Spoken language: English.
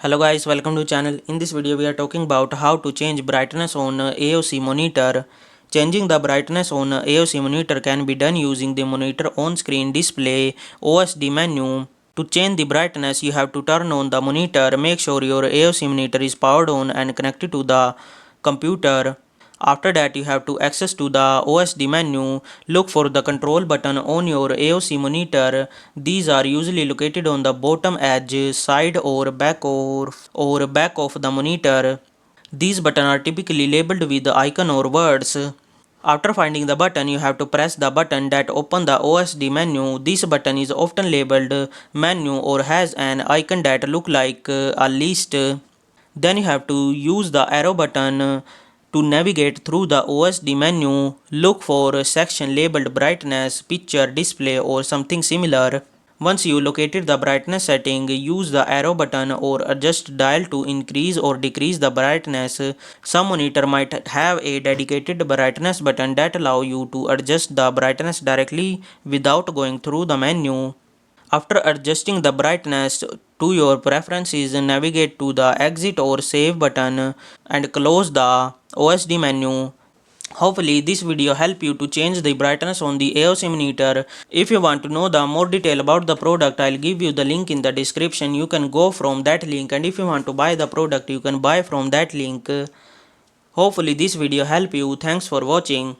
Hello guys, welcome to channel. In this video we are talking about how to change brightness on AOC monitor. Changing the brightness on AOC monitor can be done using the monitor on-screen display OSD menu. To change the brightness, you have to turn on the monitor. Make sure your AOC monitor is powered on and connected to the computer. After that, you have to access to the OSD menu. Look for the control button on your AOC monitor. These are usually located on the bottom edge, side or back of the monitor. These buttons are typically labeled with the icon or words. After finding the button, you have to press the button that opens the OSD menu. This button is often labeled menu or has an icon that looks like a list. Then you have to use the arrow button to navigate through the OSD menu. Look for a section labeled brightness, picture, display or something similar. Once you located the brightness setting, use the arrow button or adjust dial to increase or decrease the brightness. Some monitor might have a dedicated brightness button that allow you to adjust the brightness directly without going through the menu. After adjusting the brightness to your preferences, navigate to the exit or save button and close the OSD menu. Hopefully this video help you to change the brightness on the AOC monitor. If you want to know the more detail about the product, I'll give you the link in the description. You can go from that link, and if you want to buy the product, you can buy from that link. Hopefully this video help you. Thanks for watching.